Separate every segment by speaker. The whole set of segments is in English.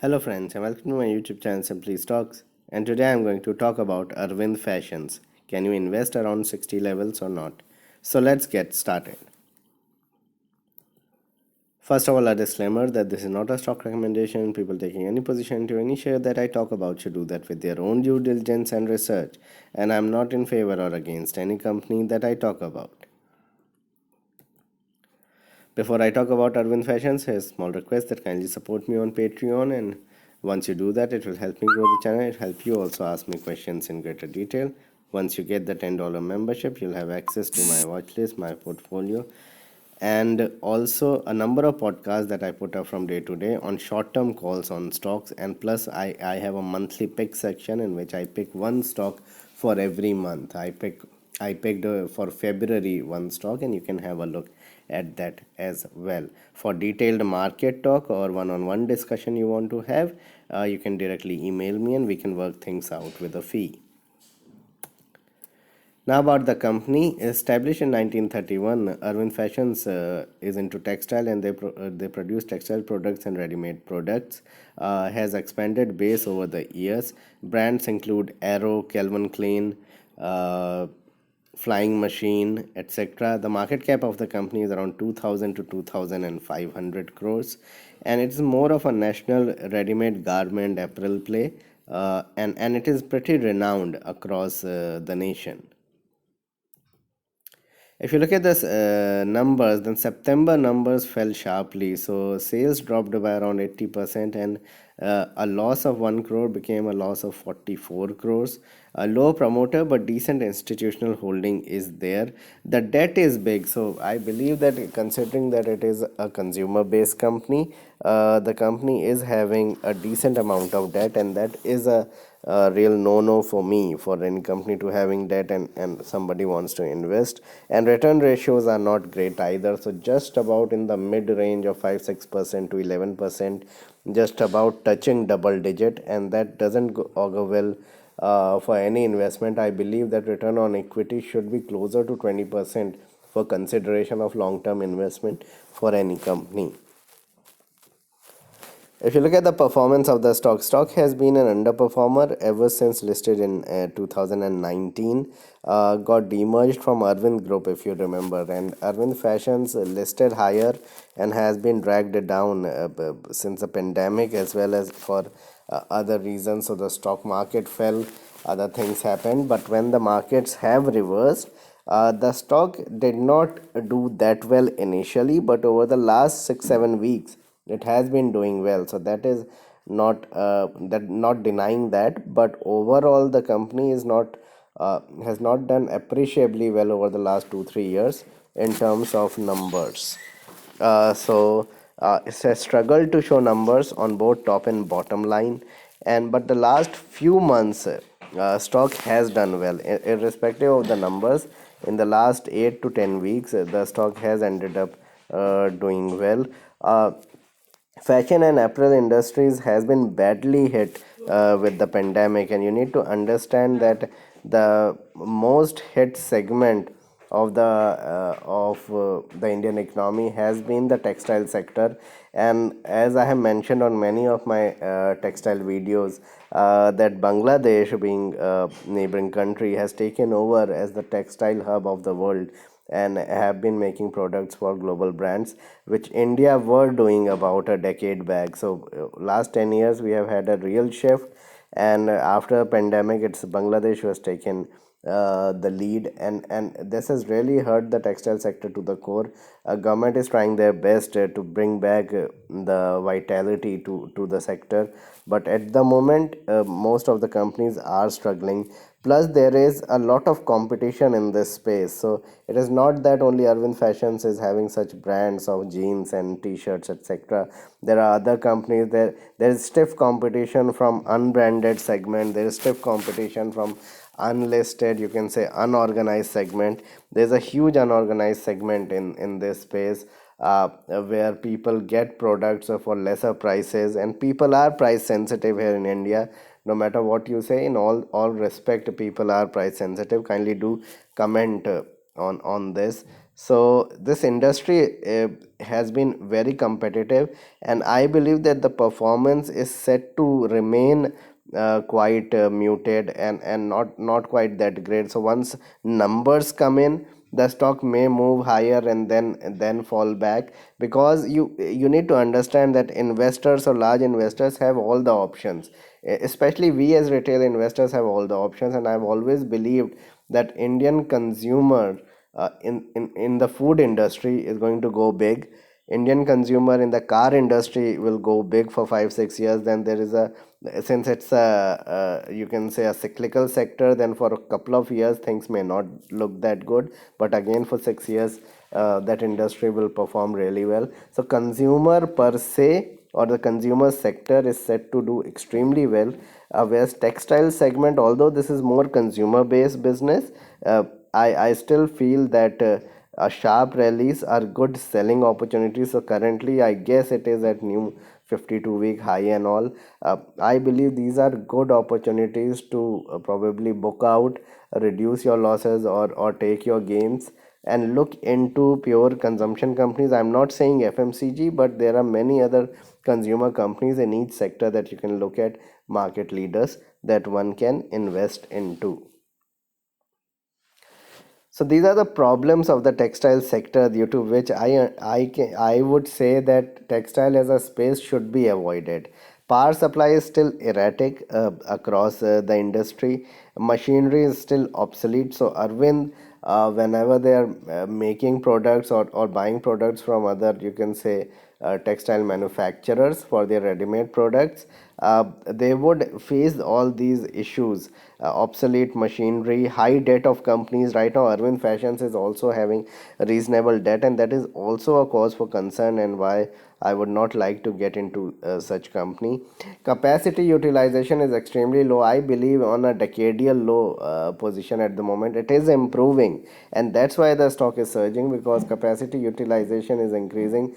Speaker 1: Hello friends and welcome to my YouTube channel Simply Stocks, and today I'm going to talk about Arvind Fashions. Can you invest around 60 levels or not? So let's get started. First of all, a disclaimer that this is not a stock recommendation. People taking any position into any share that I talk about should do that with their own due diligence and research, and I'm not in favor or against any company that I talk about. Before I talk about Arvind Fashions, here's a small request that kindly support me on Patreon, and once you do that, it will help me grow the channel. It will help you also ask me questions in greater detail. Once you get the $10 membership, you'll have access to my watch list, my portfolio, and also a number of podcasts that I put up from day to day on short-term calls on stocks. And plus, I have a monthly pick section in which I pick one stock for every month. I picked for February one stock, and you can have a look at that as well. For detailed market talk or one-on-one discussion you want to have, you can directly email me and we can work things out with a fee. Now about the company, established in 1931, Arvind Fashions is into textile, and they produce textile products and ready-made products. Has expanded base over the years. Brands include Arrow, Calvin Klein, uh, Flying Machine, etc. The market cap of the company is around 2000 to 2500 crores, and it's more of a national ready-made garment apparel play, and it is pretty renowned across the nation. If you look at this numbers, then September numbers fell sharply. So sales dropped by around 80%, and a loss of 1 crore became a loss of 44 crores. A low promoter but decent institutional holding is there. The debt is big, so I believe that considering that it is a consumer-based company, the company is having a decent amount of debt, and that is a real no-no for me, for any company to having debt and somebody wants to invest. And return ratios are not great either, so just about in the mid range of 5-6% to 11%, just about touching double digit, and that doesn't augur well for any investment. I believe that return on equity should be closer to 20% for consideration of long-term investment for any company. If you look at the performance of the stock has been an underperformer ever since listed in 2019. Got demerged from Arvind Group, if you remember, and Arvind Fashions listed higher and has been dragged down since the pandemic, as well as for other reasons. So the stock market fell, other things happened, but when the markets have reversed, the stock did not do that well initially, but over the last 6-7 weeks it has been doing well. So that is not denying that, but overall the company is not has not done appreciably well over the last 2-3 years in terms of numbers. It's a struggle to show numbers on both top and bottom line, and but the last few months, stock has done well irrespective of the numbers. In the last 8 to 10 weeks, the stock has ended up doing well. Fashion and apparel industries has been badly hit with the pandemic, and you need to understand that the most hit segment of the Indian economy has been the textile sector. And as I have mentioned on many of my textile videos, that Bangladesh, being a neighboring country, has taken over as the textile hub of the world and have been making products for global brands, which India were doing about a decade back. So last 10 years we have had a real shift, and after a pandemic, it's Bangladesh who has taken the lead, and this has really hurt the textile sector to the core. Government is trying their best to bring back the vitality to the sector, but at the moment, most of the companies are struggling. Plus, there is a lot of competition in this space. So it is not that only Arvind Fashions is having such brands of jeans and t-shirts, etc. There are other companies. There is stiff competition from unbranded segment. There is stiff competition from unlisted, you can say unorganized segment. There's a huge unorganized segment in this space, where people get products for lesser prices, and people are price sensitive here in India. No matter what you say, in all respect, people are price sensitive. Kindly do comment on this. So this industry has been very competitive, and I believe that the performance is set to remain quite muted and not quite that great. So once numbers come in, the stock may move higher and then fall back, because you need to understand that investors or large investors have all the options. Especially we as retail investors have all the options, and I've always believed that Indian consumer in the food industry is going to go big. Indian consumer in the car industry will go big for 5 6 years. Then there is a, since it's a you can say a cyclical sector, then for a couple of years things may not look that good, but again for 6 years that industry will perform really well. So consumer per se, or the consumer sector, is set to do extremely well. Whereas textile segment, although this is more consumer based business, I still feel that sharp rallies are good selling opportunities. So currently I guess it is at new 52-week high and all. I believe these are good opportunities to probably book out, reduce your losses, or take your gains and look into pure consumption companies. I'm not saying FMCG, but there are many other consumer companies in each sector that you can look at, market leaders that one can invest into. So these are the problems of the textile sector, due to which I would say that textile as a space should be avoided. Power supply is still erratic across the industry. Machinery is still obsolete. So Arvind, whenever they are making products, or buying products from other, you can say, textile manufacturers for their ready-made products, they would face all these issues: obsolete machinery, high debt of companies. Right now Arvind Fashions is also having a reasonable debt, and that is also a cause for concern, and why I would not like to get into such company. Capacity utilization is extremely low. I believe on a decadal low position at the moment. It is improving, and that's why the stock is surging, because capacity utilization is increasing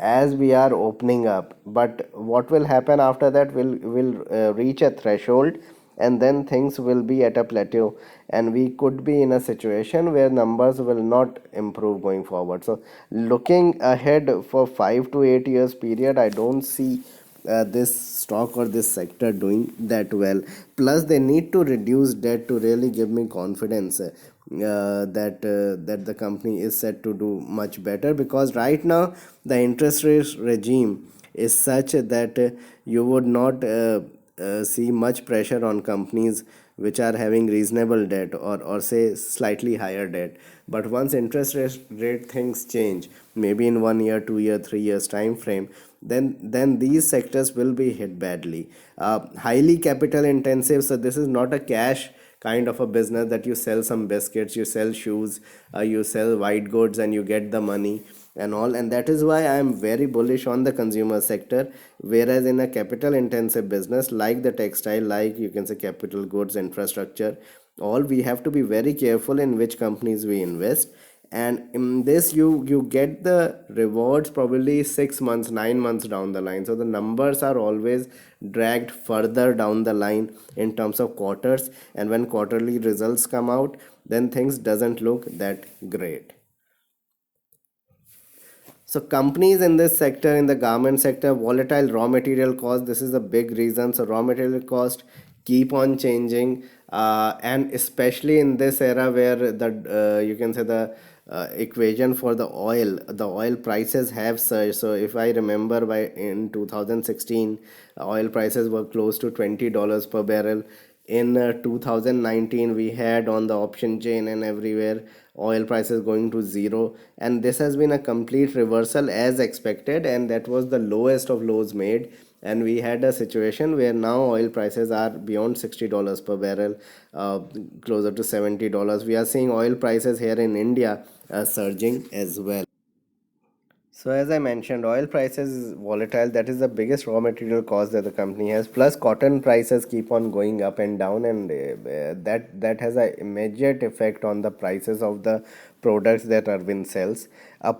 Speaker 1: as we are opening up. But what will happen after that, will reach a threshold, and then things will be at a plateau, and we could be in a situation where numbers will not improve going forward. So looking ahead for 5 to 8 years period, I don't see this stock or this sector doing that well. Plus they need to reduce debt to really give me confidence that the company is set to do much better, because right now the interest rate regime is such that you would not see much pressure on companies which are having reasonable debt, or say slightly higher debt. But once interest rate things change, maybe in 1 year, 2 year, 3 years time frame, then these sectors will be hit badly. Highly capital intensive, so this is not a cash kind of a business that you sell some biscuits, you sell shoes, you sell white goods, and you get the money and all. And that is why I am very bullish on the consumer sector. Whereas in a capital intensive business like the textile, like you can say capital goods, infrastructure, all, we have to be very careful in which companies we invest. And in this, you get the rewards probably 6 months, 9 months down the line. So the numbers are always dragged further down the line in terms of quarters, and when quarterly results come out, then things doesn't look that great. So companies in this sector, in the garment sector, volatile raw material cost, this is a big reason. So raw material cost keep on changing, and especially in this era where the you can say the equation for the oil prices have surged. So if I remember, by in 2016, oil prices were close to $20 per barrel. In 2019 we had on the option chain and everywhere oil prices going to zero, and this has been a complete reversal as expected, and that was the lowest of lows made. And we had a situation where now oil prices are beyond $60 per barrel, closer to $70. We are seeing oil prices here in India surging as well. So as I mentioned, oil prices is volatile. That is the biggest raw material cost that the company has. Plus, cotton prices keep on going up and down, and that has a immediate effect on the prices of the products that Arvind sells.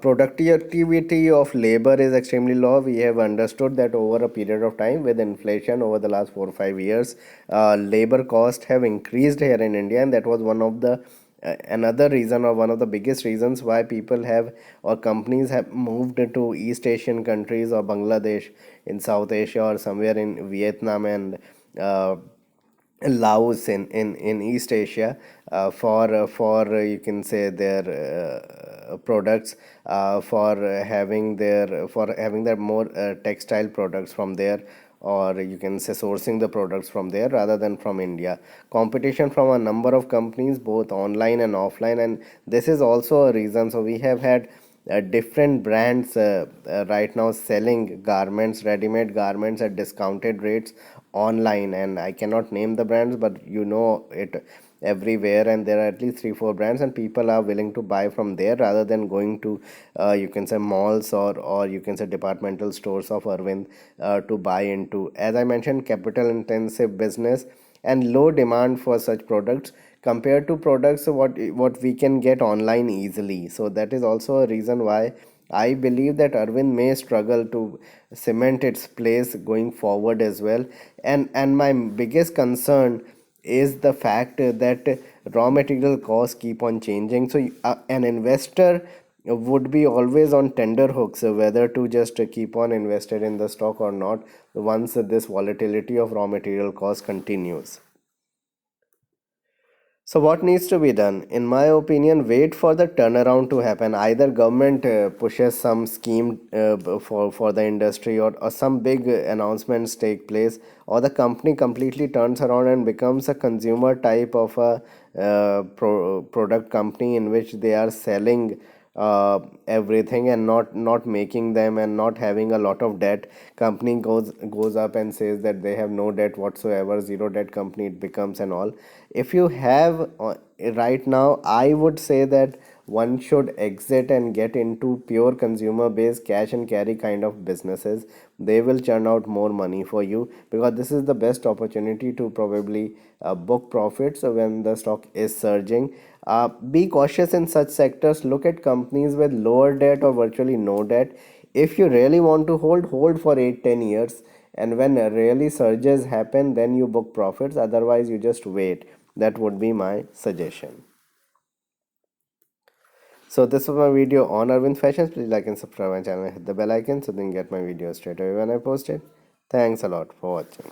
Speaker 1: Productivity of labor is extremely low. We have understood that over a period of time, with inflation over the last 4 or 5 years, labor costs have increased here in India, and that was one of the another reason, or one of the biggest reasons why people have, or companies have moved to East Asian countries or Bangladesh in South Asia, or somewhere in Vietnam and uh, Laos in East Asia, for you can say their products, for having their more textile products from there, or you can say sourcing the products from there rather than from India. Competition from a number of companies, both online and offline, and this is also a reason. So we have had different brands right now selling garments, ready-made garments at discounted rates online, and I cannot name the brands, but you know it everywhere, and there are at least 3 4 brands, and people are willing to buy from there rather than going to you can say malls, or you can say departmental stores of Arvind to buy into. As I mentioned, capital intensive business and low demand for such products compared to products what we can get online easily. So that is also a reason why I believe that Arvind may struggle to cement its place going forward as well. And my biggest concern is the fact that raw material costs keep on changing. So an investor would be always on tender hooks, whether to just keep on invested in the stock or not once this volatility of raw material cost continues. So what needs to be done? In my opinion, wait for the turnaround to happen. Either government pushes some scheme for the industry, or some big announcements take place, or the company completely turns around and becomes a consumer type of a product company in which they are selling everything and not making them, and not having a lot of debt. Company goes up and says that they have no debt whatsoever, zero debt company it becomes and all. If you have right now, I would say that one should exit and get into pure consumer based cash and carry kind of businesses. They will churn out more money for you, because this is the best opportunity to probably book profits when the stock is surging. Be cautious in such sectors. Look at companies with lower debt or virtually no debt. If you really want to hold for 8 10 years, and when really surges happen, then you book profits. Otherwise, you just wait. That would be my suggestion. So this was my video on Arvind Fashions. Please like and subscribe my channel and hit the bell icon so then get my videos straight away when I post it. Thanks a lot for watching.